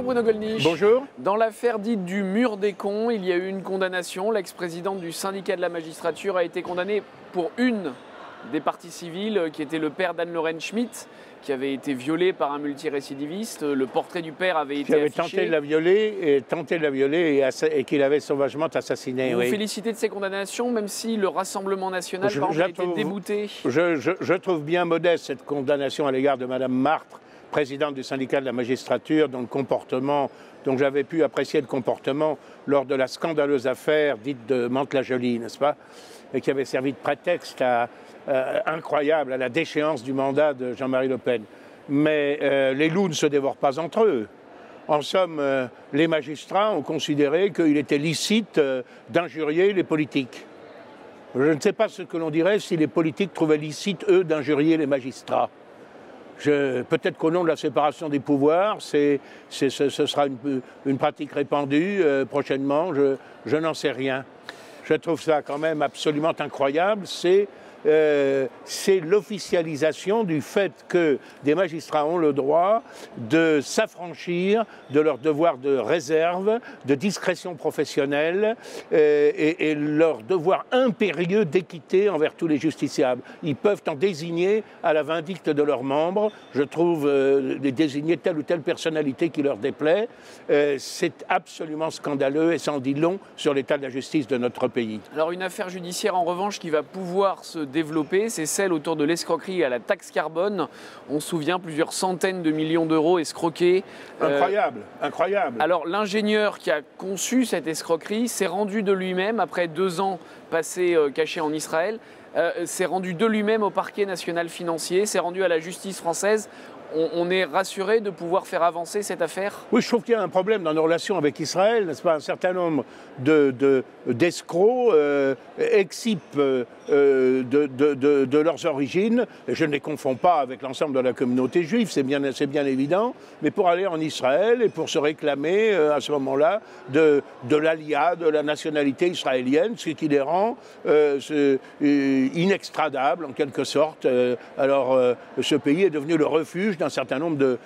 Bruno Gollnisch. Bonjour. Dans l'affaire dite du mur des cons, il y a eu une condamnation. L'ex-présidente du syndicat de la magistrature a été condamnée pour une des parties civiles, qui était le père d'Anne-Lorraine Schmitt, qui avait été violé par un multirécidiviste. Le portrait du père avait été affiché. Qui avait tenté de la violer et qu'il avait sauvagement assassiné. Vous oui. félicitez de ces condamnations, même si le Rassemblement national a été débouté. Je trouve bien modeste cette condamnation à l'égard de Madame Martre, présidente du syndicat de la magistrature, dont j'avais pu apprécier le comportement lors de la scandaleuse affaire dite de Mantes-la-Jolie, n'est-ce pas, et qui avait servi de prétexte incroyable à la déchéance du mandat de Jean-Marie Le Pen. Mais les loups ne se dévorent pas entre eux. En somme, les magistrats ont considéré qu'il était licite d'injurier les politiques. Je ne sais pas ce que l'on dirait si les politiques trouvaient licite, eux, d'injurier les magistrats. Peut-être qu'au nom de la séparation des pouvoirs, ce sera une pratique répandue prochainement, je n'en sais rien. Je trouve ça quand même absolument incroyable. C'est l'officialisation du fait que des magistrats ont le droit de s'affranchir de leur devoir de réserve, de discrétion professionnelle et leur devoir impérieux d'équité envers tous les justiciables. Ils peuvent en désigner à la vindicte de leurs membres. Je trouve désigner telle ou telle personnalité qui leur déplaît. C'est absolument scandaleux et ça en dit long sur l'état de la justice de notre pays. Alors une affaire judiciaire en revanche qui va pouvoir se développée, c'est celle autour de l'escroquerie à la taxe carbone. On se souvient, plusieurs centaines de millions d'euros escroqués. Incroyable, incroyable. Alors l'ingénieur qui a conçu cette escroquerie s'est rendu de lui-même, après 2 ans passés caché en Israël, s'est rendu de lui-même au parquet national financier, s'est rendu à la justice française. On est rassuré de pouvoir faire avancer cette affaire? Oui, je trouve qu'il y a un problème dans nos relations avec Israël, n'est-ce pas? Un certain nombre d'escrocs excipent de leurs origines, et je ne les confonds pas avec l'ensemble de la communauté juive, c'est bien évident, mais pour aller en Israël et pour se réclamer à ce moment-là de l'alia, de la nationalité israélienne, ce qui les rend inextradables en quelque sorte. Alors ce pays est devenu le refuge d'un certain nombre de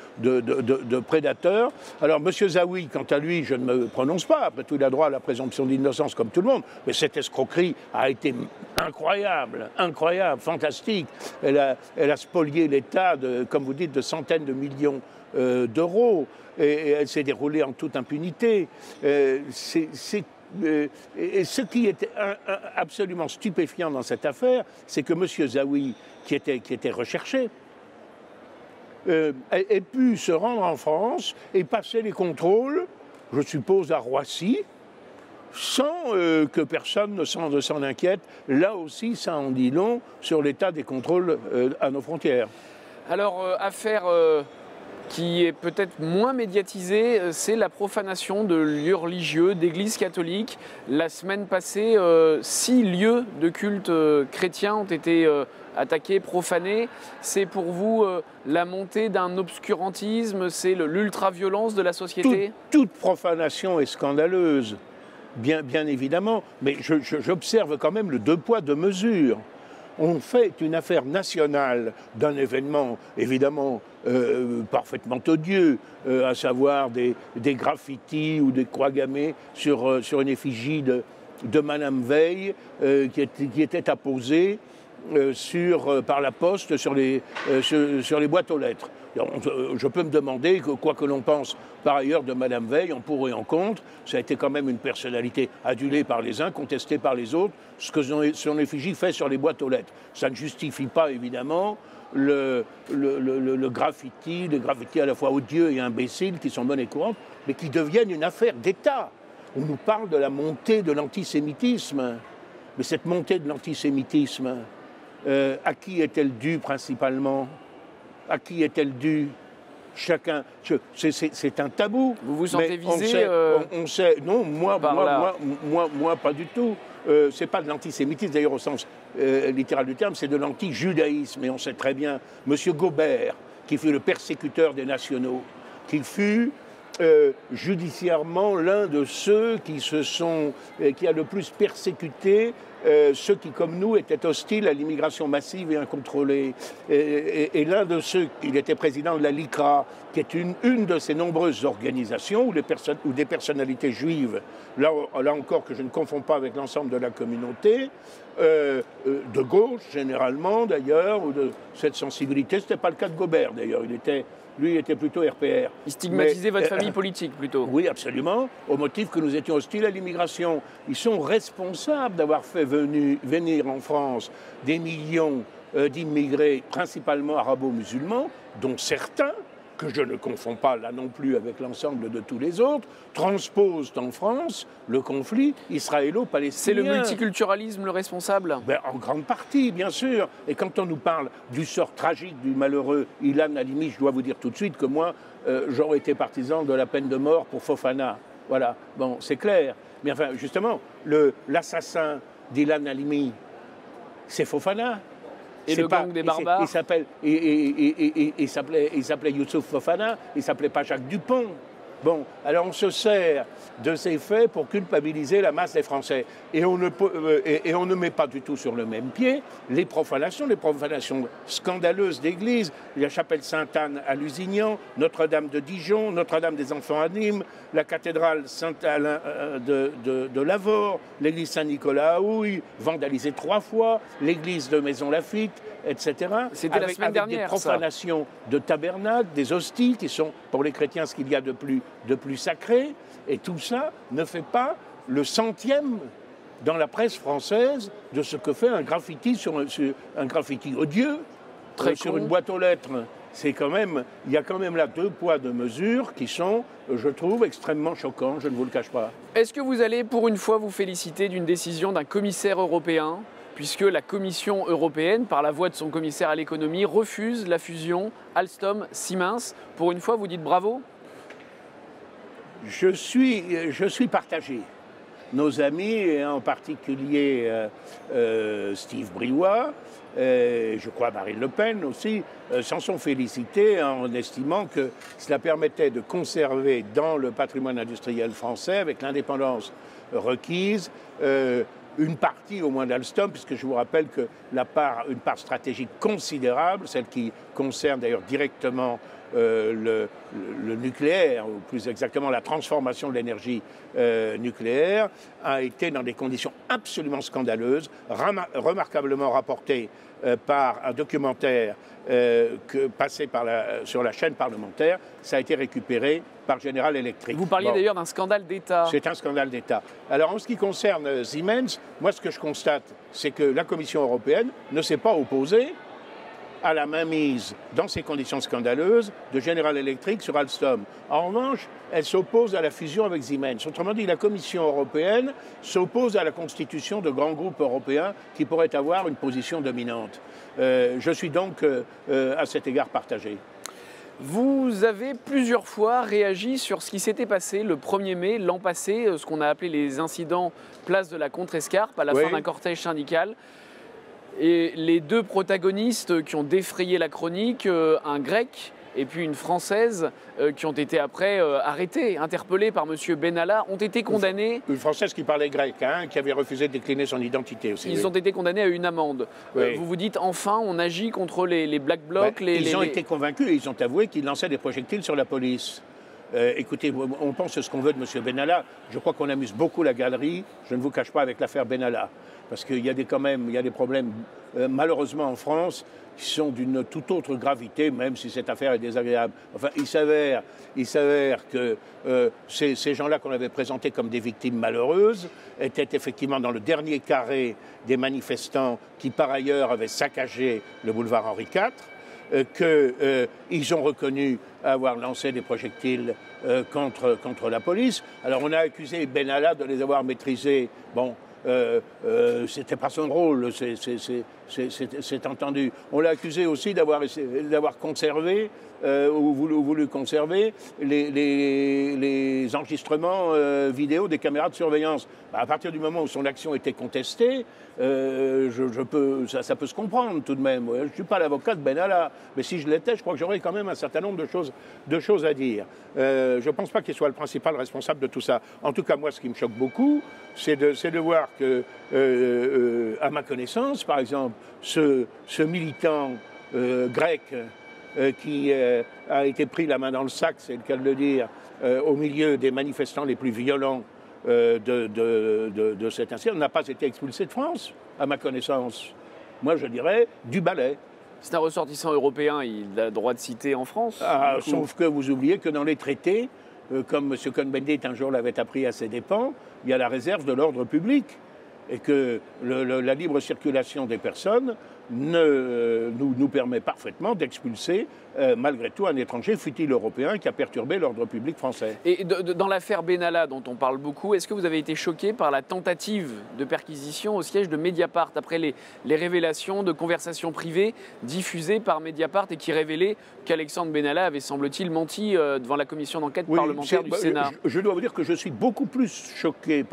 prédateurs. Alors M. Zaoui, quant à lui, je ne me prononce pas, après tout il a droit à la présomption d'innocence comme tout le monde, mais cette escroquerie a été incroyable, fantastique. Elle a spolié l'État, comme vous dites, de centaines de millions d'euros, et elle s'est déroulée en toute impunité. Et ce qui était absolument stupéfiant dans cette affaire, c'est que M. Zaoui, qui était recherché, ait pu se rendre en France et passer les contrôles, je suppose à Roissy, sans que personne ne s'en inquiète. Là aussi, ça en dit long sur l'état des contrôles à nos frontières. Alors, affaire qui est peut-être moins médiatisée, c'est la profanation de lieux religieux, d'églises catholiques. La semaine passée, 6 lieux de culte chrétiens ont été attaqués, profanés. C'est pour vous la montée d'un obscurantisme, c'est l'ultra-violence de la société? Toute profanation est scandaleuse, bien évidemment, mais j'observe quand même le 2 poids, 2 mesures. On fait une affaire nationale d'un événement, évidemment, parfaitement odieux, à savoir des graffitis ou des croix gammées sur une effigie de Madame Veil qui était apposée par la poste sur les boîtes aux lettres. Je peux me demander que, quoi que l'on pense par ailleurs de Madame Veil, en pour et en contre, ça a été quand même une personnalité adulée par les uns, contestée par les autres, ce que son effigie fait sur les boîtes aux lettres. Ça ne justifie pas, évidemment, les graffitis à la fois odieux et imbéciles qui sont monnaie courante, mais qui deviennent une affaire d'État. On nous parle de la montée de l'antisémitisme. Mais cette montée de l'antisémitisme, à qui est-elle due principalement? À qui est-elle due? Chacun, c'est un tabou. Vous vous sentez visé? On sait, non, moi, pas du tout. C'est pas de l'antisémitisme, d'ailleurs, au sens littéral du terme, c'est de l'anti-judaïsme. Et on sait très bien, M. Gobert, qui fut le persécuteur des nationaux, qui fut judiciairement l'un de ceux qui a le plus persécuté ceux qui, comme nous, étaient hostiles à l'immigration massive et incontrôlée. Et l'un de ceux, il était président de la LICRA, qui est une de ces nombreuses organisations où des personnalités juives, là encore que je ne confonds pas avec l'ensemble de la communauté, de gauche généralement d'ailleurs, ou de cette sensibilité. Ce n'était pas le cas de Gobert d'ailleurs, lui était plutôt RPR. Il stigmatisait votre famille politique plutôt. Oui, absolument, au motif que nous étions hostiles à l'immigration. Ils sont responsables d'avoir fait venir en France des millions d'immigrés, principalement arabo-musulmans, dont certains, que je ne confonds pas là non plus avec l'ensemble de tous les autres, transposent en France le conflit israélo-palestinien. C'est le multiculturalisme le responsable? En grande partie, bien sûr. Et quand on nous parle du sort tragique du malheureux Ilan Halimi, je dois vous dire tout de suite que moi, j'aurais été partisan de la peine de mort pour Fofana. Voilà, bon, c'est clair. Mais enfin, justement, l'assassin d'Ilan Halimi, c'est Fofana. Et le gang des barbares. Il s'appelait Youssouf Fofana, il ne s'appelait pas Jacques Dupont. Bon, alors on se sert de ces faits pour culpabiliser la masse des Français. Et on ne met pas du tout sur le même pied les profanations scandaleuses d'églises. La chapelle Sainte-Anne à Lusignan, Notre-Dame de Dijon, Notre-Dame des Enfants à Nîmes, la cathédrale Saint-Alain de Lavore, l'église Saint-Nicolas à Houille, vandalisée 3 fois, l'église de Maison-Lafitte, etc. C'était la semaine dernière, des profanations de tabernacles, des hosties qui sont pour les chrétiens ce qu'il y a de plus sacré. Et tout ça ne fait pas le centième dans la presse française de ce que fait un graffiti un graffiti odieux sur une boîte aux lettres. Il y a quand même là 2 poids, 2 mesures qui sont, je trouve, extrêmement choquants, je ne vous le cache pas. Est-ce que vous allez pour une fois vous féliciter d'une décision d'un commissaire européen, puisque la Commission européenne, par la voix de son commissaire à l'économie, refuse la fusion Alstom-Siemens? Pour une fois, vous dites bravo? Je suis partagé. Nos amis, et en particulier Steve Briouat, je crois Marine Le Pen aussi, s'en sont félicités en estimant que cela permettait de conserver dans le patrimoine industriel français, avec l'indépendance requise, une partie au moins d'Alstom, puisque je vous rappelle que une part stratégique considérable, celle qui concerne d'ailleurs directement le nucléaire, ou plus exactement la transformation de l'énergie nucléaire, a été dans des conditions absolument scandaleuses, remarquablement rapportées par un documentaire passé sur la chaîne parlementaire. Ça a été récupéré par General Electric. Vous parliez d'ailleurs d'un scandale d'État. C'est un scandale d'État. Alors en ce qui concerne Siemens, moi ce que je constate, c'est que la Commission européenne ne s'est pas opposée à la mainmise, dans ces conditions scandaleuses, de General Electric sur Alstom. En revanche, elle s'oppose à la fusion avec Siemens. Autrement dit, la Commission européenne s'oppose à la constitution de grands groupes européens qui pourraient avoir une position dominante. Je suis donc à cet égard partagé. Vous avez plusieurs fois réagi sur ce qui s'était passé le 1er mai l'an passé, ce qu'on a appelé les incidents place de la Contrescarpe, à la fin d'un cortège syndical. Et les 2 protagonistes qui ont défrayé la chronique, un Grec et puis une Française, qui ont été après arrêtés, interpellés par M. Benalla, ont été condamnés. Une Française qui parlait grec, qui avait refusé de décliner son identité aussi. Ils ont été condamnés à une amende. Vous vous dites, enfin, on agit contre les Black Blocs. Ils ont été convaincus et ils ont avoué qu'ils lançaient des projectiles sur la police. Écoutez, on pense ce qu'on veut de M. Benalla. Je crois qu'on amuse beaucoup la galerie, je ne vous cache pas, avec l'affaire Benalla. Parce qu'il y a des problèmes, malheureusement en France, qui sont d'une toute autre gravité, même si cette affaire est désagréable. Enfin, il s'avère que ces gens-là qu'on avait présentés comme des victimes malheureuses étaient effectivement dans le dernier carré des manifestants qui, par ailleurs, avaient saccagé le boulevard Henri IV. Qu'ils ont reconnu avoir lancé des projectiles contre la police. Alors on a accusé Benalla de les avoir maîtrisés. Bon, c'était pas son rôle, c'est entendu. On l'a accusé aussi d'avoir conservé ou voulu conserver les des enregistrements vidéo des caméras de surveillance. À partir du moment où son action était contestée, ça peut se comprendre tout de même. Je ne suis pas l'avocat de Benalla, mais si je l'étais, je crois que j'aurais quand même un certain nombre de choses à dire. Je ne pense pas qu'il soit le principal responsable de tout ça. En tout cas, moi, ce qui me choque beaucoup, c'est de voir que, à ma connaissance, par exemple, ce militant grec qui a été pris la main dans le sac, c'est le cas de le dire, au milieu des manifestants les plus violents de cet incident, n'a pas été expulsé de France, à ma connaissance. Moi, je dirais du balai. C'est un ressortissant européen, il a le droit de citer en France. Sauf que vous oubliez que dans les traités, comme M. Cohn-Bendit un jour l'avait appris à ses dépens, il y a la réserve de l'ordre public. Et que la libre circulation des personnes nous permet parfaitement d'expulser, malgré tout, un étranger, fût-il européen, qui a perturbé l'ordre public français. Et dans l'affaire Benalla, dont on parle beaucoup, est-ce que vous avez été choqué par la tentative de perquisition au siège de Mediapart, après les révélations de conversations privées diffusées par Mediapart et qui révélaient qu'Alexandre Benalla avait, semble-t-il, menti devant la commission d'enquête parlementaire du Sénat? Je dois vous dire que je suis beaucoup plus choqué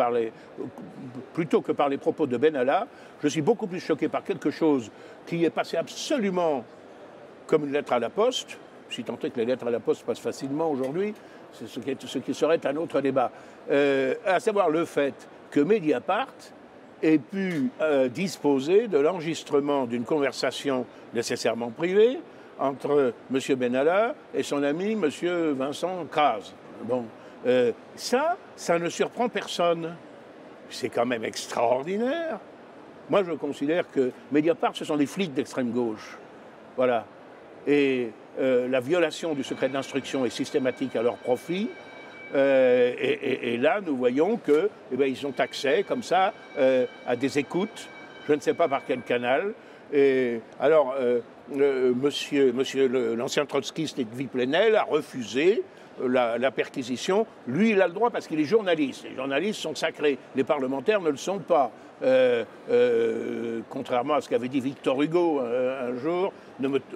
plutôt que par les propos de Benalla, je suis beaucoup plus choqué par quelque chose qui est passé absolument comme une lettre à la poste, si tant est que les lettres à la poste passent facilement aujourd'hui, c'est ce qui serait un autre débat, à savoir le fait que Mediapart ait pu disposer de l'enregistrement d'une conversation nécessairement privée entre M. Benalla et son ami M. Vincent Crase. Bon, ça ne surprend personne. C'est quand même extraordinaire. Moi, je considère que Mediapart, ce sont des flics d'extrême gauche. Voilà. Et la violation du secret d'instruction est systématique à leur profit. Et là, nous voyons qu'ils ont accès, comme ça, à des écoutes. Je ne sais pas par quel canal. Et alors, l'ancien trotskiste Edwy Plenel a refusé la perquisition. Lui, il a le droit parce qu'il est journaliste. Les journalistes sont sacrés. Les parlementaires ne le sont pas. Contrairement à ce qu'avait dit Victor Hugo un jour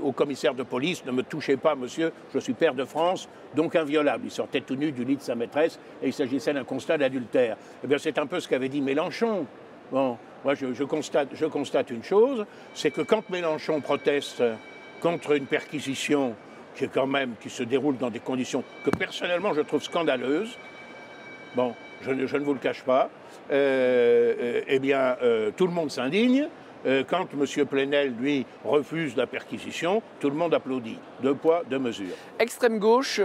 au commissaire de police, ne me touchez pas, monsieur, je suis père de France, donc inviolable. Il sortait tout nu du lit de sa maîtresse et il s'agissait d'un constat d'adultère. Eh bien, c'est un peu ce qu'avait dit Mélenchon. Bon, moi, je constate une chose, c'est que quand Mélenchon proteste contre une perquisition qui se déroule dans des conditions que personnellement je trouve scandaleuses, bon, je ne vous le cache pas, eh bien, tout le monde s'indigne. Quand M. Plenel, lui, refuse la perquisition, tout le monde applaudit. Deux poids, deux mesures. Extrême gauche,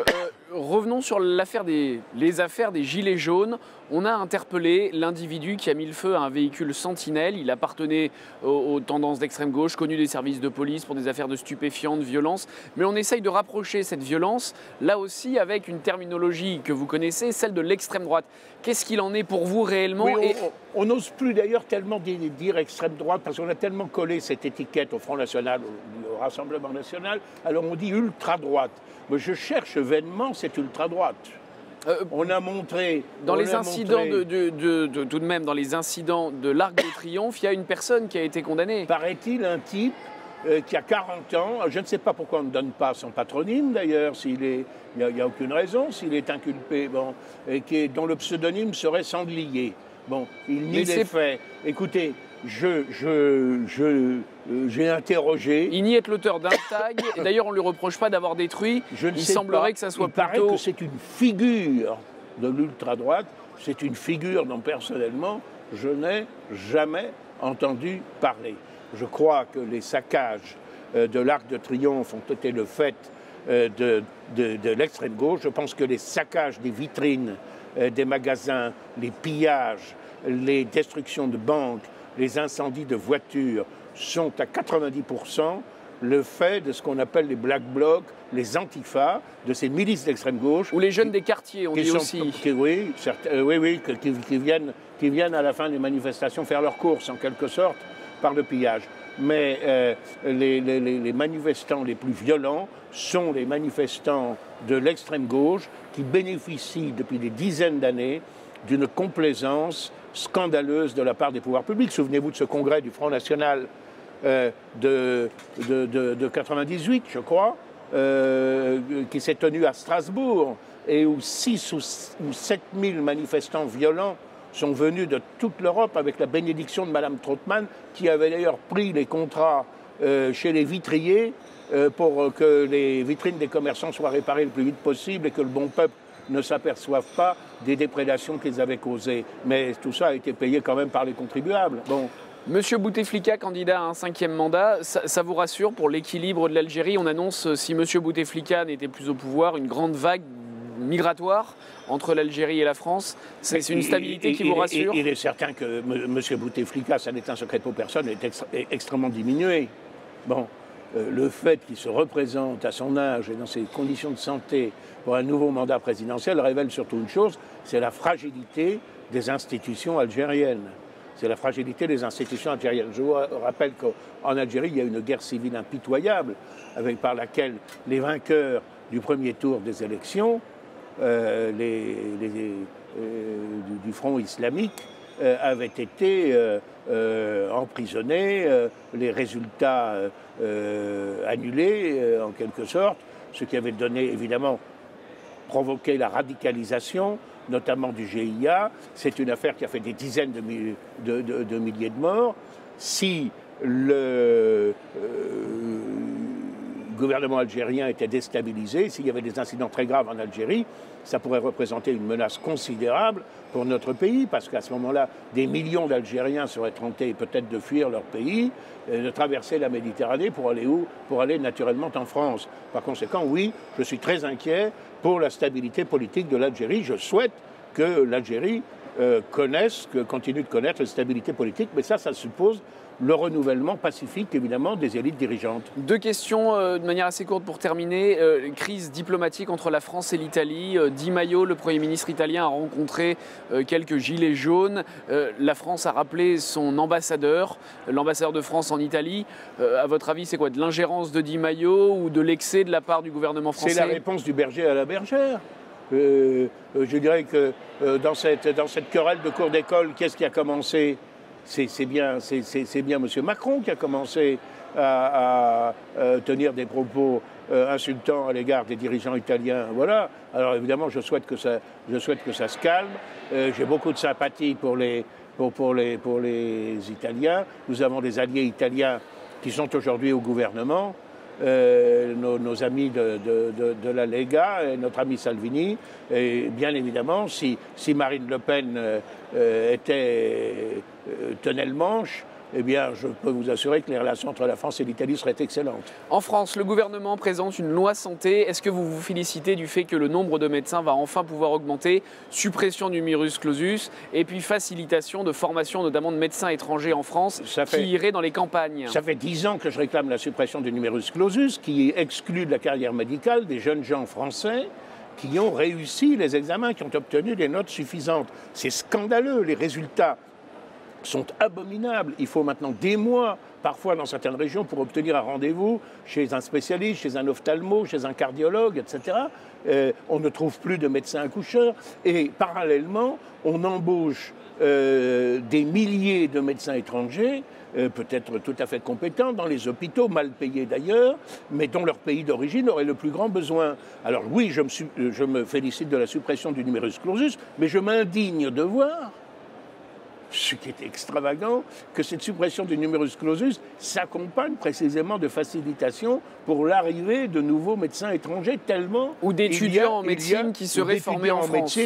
revenons sur les affaires des Gilets jaunes. On a interpellé l'individu qui a mis le feu à un véhicule Sentinelle. Il appartenait aux tendances d'extrême gauche, connu des services de police pour des affaires de stupéfiants, de violence. Mais on essaye de rapprocher cette violence, là aussi, avec une terminologie que vous connaissez, celle de l'extrême droite. Qu'est-ce qu'il en est pour vous réellement? Oui, on n'ose plus d'ailleurs tellement dire extrême droite, parce qu'on a tellement collé cette étiquette au Front National, au Rassemblement National, alors on dit ultra-droite. Mais je cherche vainement cette ultra-droite. On a montré... Dans les incidents tout de même, dans les incidents de l'Arc de Triomphe, il y a une personne qui a été condamnée. Paraît-il, un type qui a 40 ans, je ne sais pas pourquoi on ne donne pas son patronyme d'ailleurs, il n'y a aucune raison, s'il est inculpé, bon, et dont le pseudonyme serait Sanglier. Bon, il nie les faits. Écoutez, j'ai interrogé. Il nie être l'auteur d'un tag, et d'ailleurs on ne lui reproche pas d'avoir détruit. Il semblerait que ça soit plutôt... Il paraît que c'est une figure de l'ultra-droite, c'est une figure dont personnellement je n'ai jamais entendu parler. Je crois que les saccages de l'Arc de Triomphe ont été le fait de l'extrême gauche. Je pense que les saccages des vitrines des magasins, les pillages, les destructions de banques, les incendies de voitures sont à 90% le fait de ce qu'on appelle les Black Blocs, les antifas, de ces milices d'extrême gauche. Ou les jeunes des quartiers, on dit aussi. Qui viennent à la fin des manifestations faire leurs courses, en quelque sorte, par le pillage. Mais les manifestants les plus violents sont les manifestants de l'extrême gauche qui bénéficient depuis des dizaines d'années d'une complaisance scandaleuse de la part des pouvoirs publics. Souvenez-vous de ce congrès du Front National de 98, je crois, qui s'est tenu à Strasbourg, et où 6 ou 7 000 manifestants violents sont venus de toute l'Europe avec la bénédiction de Mme Trautmann, qui avait d'ailleurs pris les contrats chez les vitriers pour que les vitrines des commerçants soient réparées le plus vite possible et que le bon peuple ne s'aperçoivent pas des déprédations qu'ils avaient causées. Mais tout ça a été payé quand même par les contribuables. Bon. Monsieur Bouteflika, candidat à un 5e mandat, ça vous rassure pour l'équilibre de l'Algérie? On annonce, si Monsieur Bouteflika n'était plus au pouvoir, une grande vague migratoire entre l'Algérie et la France. C'est une stabilité qui vous rassure? Il est certain que M. Bouteflika, ça n'est un secret pour personne, est extrêmement diminué. Bon, le fait qu'il se représente à son âge et dans ses conditions de santé pour un nouveau mandat présidentiel révèle surtout une chose, c'est la fragilité des institutions algériennes. C'est la fragilité des institutions algériennes. Je vous rappelle qu'en Algérie, il y a une guerre civile impitoyable par laquelle les vainqueurs du premier tour des élections, du Front islamique, avaient été emprisonnés, les résultats annulés en quelque sorte, ce qui avait donné évidemment provoqué la radicalisation, notamment du GIA. C'est une affaire qui a fait des dizaines de milliers de morts. Si le gouvernement algérien était déstabilisé, s'il y avait des incidents très graves en Algérie, ça pourrait représenter une menace considérable pour notre pays, parce qu'à ce moment-là, des millions d'Algériens seraient tentés peut-être de fuir leur pays, de traverser la Méditerranée pour aller où? Pour aller naturellement en France. Par conséquent, oui, je suis très inquiet pour la stabilité politique de l'Algérie. Je souhaite que l'Algérie continue de connaître une stabilité politique, mais ça suppose le renouvellement pacifique, évidemment, des élites dirigeantes. Deux questions de manière assez courte pour terminer. Crise diplomatique entre la France et l'Italie. Di Maio, le Premier ministre italien, a rencontré quelques gilets jaunes. La France a rappelé son ambassadeur, l'ambassadeur de France en Italie. À votre avis, c'est quoi? De l'ingérence de Di Maio ou de l'excès de la part du gouvernement français? C'est la réponse du berger à la bergère. Je dirais que dans cette querelle de cours d'école, qu'est-ce qui a commencé? C'est bien M. Macron qui a commencé à tenir des propos insultants à l'égard des dirigeants italiens. Voilà. Alors évidemment, je souhaite que ça se calme. J'ai beaucoup de sympathie pour les Italiens. Nous avons des alliés italiens qui sont aujourd'hui au gouvernement. Nos amis de la Lega et notre ami Salvini. Et bien évidemment, si Marine Le Pen tenait le manche, eh bien, je peux vous assurer que les relations entre la France et l'Italie seraient excellentes. En France, le gouvernement présente une loi santé. Est-ce que vous vous félicitez du fait que le nombre de médecins va enfin pouvoir augmenter? Suppression du numerus clausus et puis facilitation de formation, notamment de médecins étrangers en France qui iraient dans les campagnes. Ça fait 10 ans que je réclame la suppression du numerus clausus qui exclut de la carrière médicale des jeunes gens français qui ont réussi les examens, qui ont obtenu des notes suffisantes. C'est scandaleux, les résultats sont abominables. Il faut maintenant des mois, parfois dans certaines régions, pour obtenir un rendez-vous chez un spécialiste, chez un ophtalmo, chez un cardiologue, etc. On ne trouve plus de médecins accoucheurs et parallèlement, on embauche des milliers de médecins étrangers, peut-être tout à fait compétents, dans les hôpitaux, mal payés d'ailleurs, mais dont leur pays d'origine aurait le plus grand besoin. Alors oui, je me félicite de la suppression du numerus clausus, mais je m'indigne de voir, ce qui est extravagant, que cette suppression du numerus clausus s'accompagne précisément de facilitation pour l'arrivée de nouveaux médecins étrangers, tellement... Ou d'étudiants en médecine qui seraient formés en France,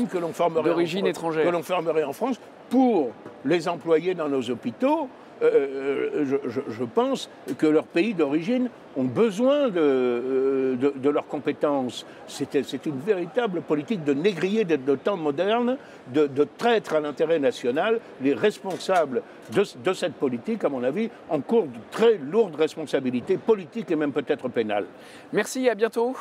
d'origine étrangère. Que l'on formerait en France pour les employer dans nos hôpitaux. Je pense que leurs pays d'origine ont besoin de leurs compétences. C'est une véritable politique de négrier de temps moderne, de traître à l'intérêt national. Les responsables de cette politique, à mon avis, encourent de très lourdes responsabilités politiques et même peut-être pénales. Merci, à bientôt.